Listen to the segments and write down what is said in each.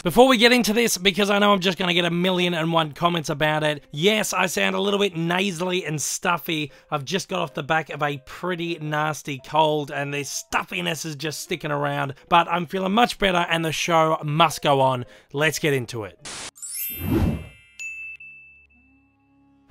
Before we get into this, because I know I'm just going to get 1,000,001 comments about it, yes, I sound a little bit nasally and stuffy. I've just got off the back of a pretty nasty cold, and the stuffiness is just sticking around, but I'm feeling much better, and the show must go on. Let's get into it.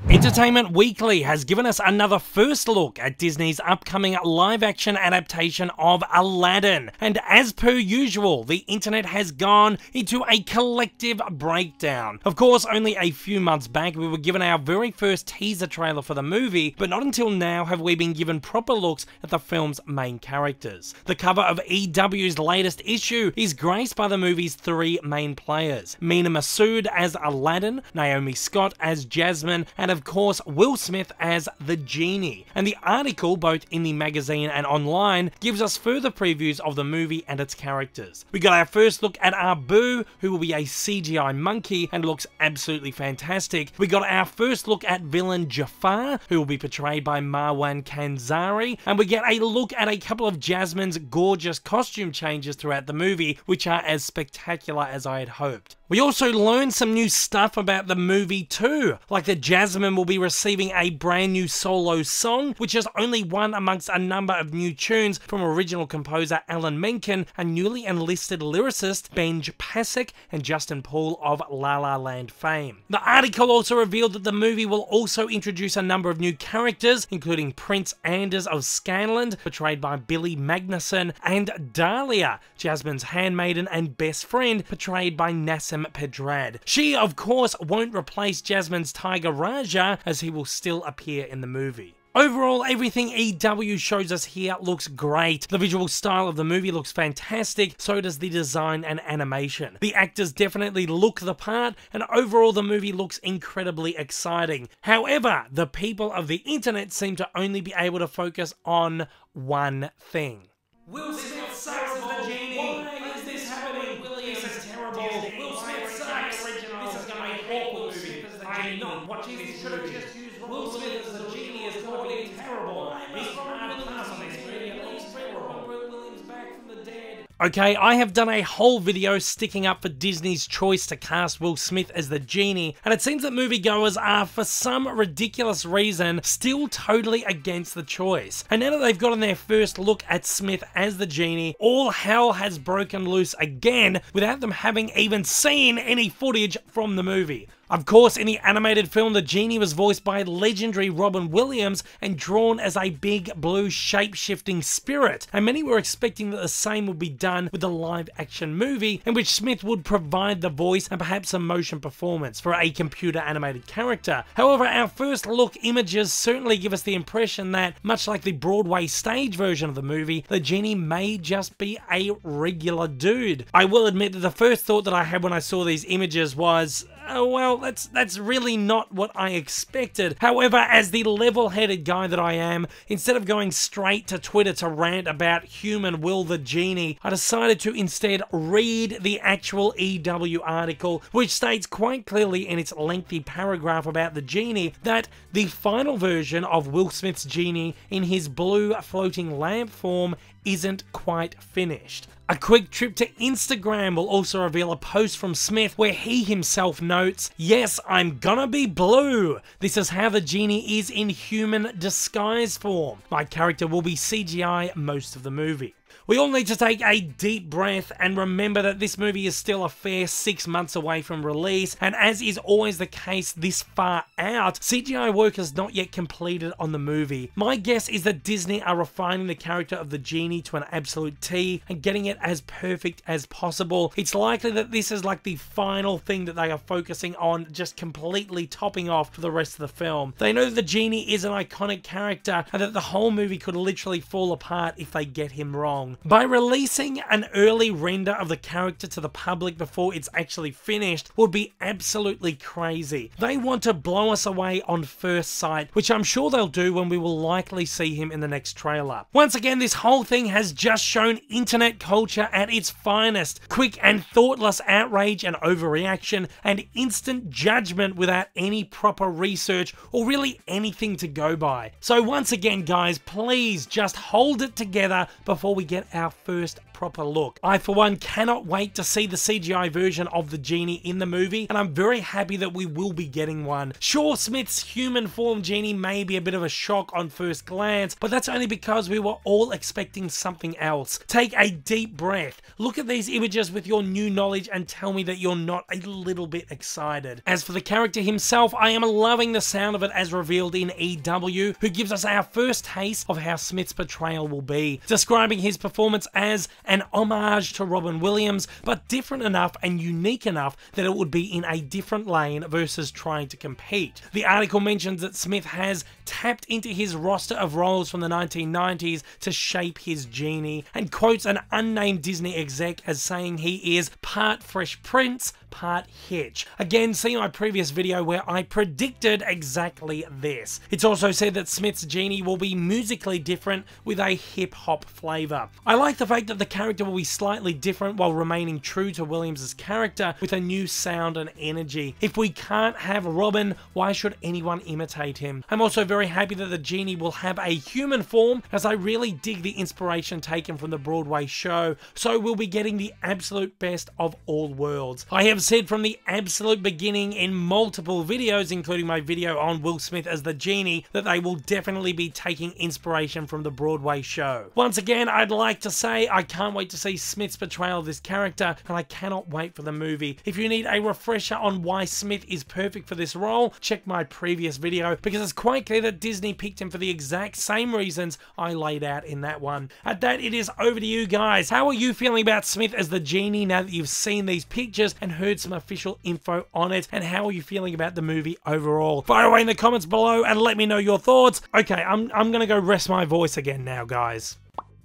Entertainment Weekly has given us another first look at Disney's upcoming live-action adaptation of Aladdin. And as per usual, the internet has gone into a collective breakdown. Of course, only a few months back, we were given our very first teaser trailer for the movie, but not until now have we been given proper looks at the film's main characters. The cover of EW's latest issue is graced by the movie's three main players: Mena Massoud as Aladdin, Naomi Scott as Jasmine, and of course Will Smith as the Genie. And the article, both in the magazine and online, gives us further previews of the movie and its characters. We got our first look at Abu, who will be a CGI monkey and looks absolutely fantastic. We got our first look at villain Jafar, who will be portrayed by Marwan Kanzari, and we get a look at a couple of Jasmine's gorgeous costume changes throughout the movie, which are as spectacular as I had hoped. We also learned some new stuff about the movie too, like that Jasmine will be receiving a brand new solo song, which is only one amongst a number of new tunes from original composer Alan Menken and newly enlisted lyricist Benj Pasek and Justin Paul of La La Land fame. The article also revealed that the movie will also introduce a number of new characters, including Prince Anders of Scanland, portrayed by Billy Magnussen, and Dahlia, Jasmine's handmaiden and best friend, portrayed by Nassim Pedrad. She, of course, won't replace Jasmine's Tiger Raja, as he will still appear in the movie. Overall, everything EW shows us here looks great. The visual style of the movie looks fantastic, so does the design and animation. The actors definitely look the part, and overall the movie looks incredibly exciting. However, the people of the internet seem to only be able to focus on one thing. Will Smith sucks as the Genie! Why is this happening? This is terrible. Will Smith sucks! This is going to be an awful movie. I'm not watching this. Should have just used Will Smith as the Genie. Is going to be terrible. He's probably pass on this movie. Please bring Robert Williams back from the dead. Okay, I have done a whole video sticking up for Disney's choice to cast Will Smith as the Genie, and it seems that moviegoers are, for some ridiculous reason, still totally against the choice. And now that they've gotten their first look at Smith as the Genie, all hell has broken loose again without them having even seen any footage from the movie. Of course, in the animated film, the Genie was voiced by legendary Robin Williams and drawn as a big blue shape-shifting spirit, and many were expecting that the same would be done with the live-action movie, in which Smith would provide the voice and perhaps a motion performance for a computer-animated character. However, our first look images certainly give us the impression that, much like the Broadway stage version of the movie, the Genie may just be a regular dude. I will admit that the first thought that I had when I saw these images was, oh, well, that's really not what I expected. However, as the level-headed guy that I am, instead of going straight to Twitter to rant about human Will the Genie, I decided to instead read the actual EW article, which states quite clearly in its lengthy paragraph about the Genie that the final version of Will Smith's Genie in his blue floating lamp form isn't quite finished. A quick trip to Instagram will also reveal a post from Smith where he himself notes, "Yes, I'm gonna be blue. This is how the Genie is in human disguise form. My character will be CGI most of the movie." We all need to take a deep breath and remember that this movie is still a fair 6 months away from release, and as is always the case this far out, CGI work is not yet completed on the movie. My guess is that Disney are refining the character of the Genie to an absolute T and getting it as perfect as possible. It's likely that this is like the final thing that they are focusing on, just completely topping off for the rest of the film. They know that the Genie is an iconic character and that the whole movie could literally fall apart if they get him wrong. By releasing an early render of the character to the public before it's actually finished would be absolutely crazy. They want to blow us away on first sight, which I'm sure they'll do when we will likely see him in the next trailer. Once again, this whole thing has just shown internet culture at its finest. Quick and thoughtless outrage and overreaction, and instant judgment without any proper research or really anything to go by. So once again, guys, please just hold it together before we get our first proper look. I, for one, cannot wait to see the CGI version of the genie in the movie, and I'm very happy that we will be getting one. Sure, Smith's human form genie may be a bit of a shock on first glance, but that's only because we were all expecting something else. Take a deep breath, look at these images with your new knowledge, and tell me that you're not a little bit excited. As for the character himself, I am loving the sound of it as revealed in EW, who gives us our first taste of how Smith's portrayal will be, describing his performance as an homage to Robin Williams, but different enough and unique enough that it would be in a different lane versus trying to compete. The article mentions that Smith has tapped into his roster of roles from the 1990s to shape his genie, and quotes an unnamed Disney exec as saying he is part Fresh Prince, part Hitch. Again, see my previous video where I predicted exactly this. It's also said that Smith's genie will be musically different with a hip-hop flavour. I like the fact that the character will be slightly different while remaining true to Williams' character with a new sound and energy. If we can't have Robin, why should anyone imitate him? I'm also very happy that the genie will have a human form, as I really dig the inspiration taken from the Broadway show, so we'll be getting the absolute best of all worlds. I have said from the absolute beginning in multiple videos, including my video on Will Smith as the genie, that they will definitely be taking inspiration from the Broadway show. Once again, I'd like to say I can't wait to see Smith's portrayal of this character, and I cannot wait for the movie. If you need a refresher on why Smith is perfect for this role, check my previous video, because it's quite clear that Disney picked him for the exact same reasons I laid out in that one. At that, it is over to you guys. How are you feeling about Smith as the genie now that you've seen these pictures and heard some official info on it, and how are you feeling about the movie overall? Fire away in the comments below and let me know your thoughts. Okay, I'm gonna go rest my voice again now, guys.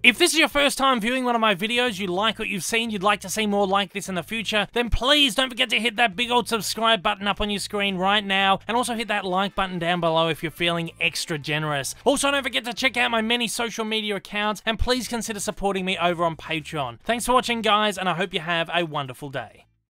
If this is your first time viewing one of my videos, you like what you've seen, you'd like to see more like this in the future, then please don't forget to hit that big old subscribe button up on your screen right now, and also hit that like button down below if you're feeling extra generous. Also, don't forget to check out my many social media accounts, and please consider supporting me over on Patreon. Thanks for watching, guys, and I hope you have a wonderful day.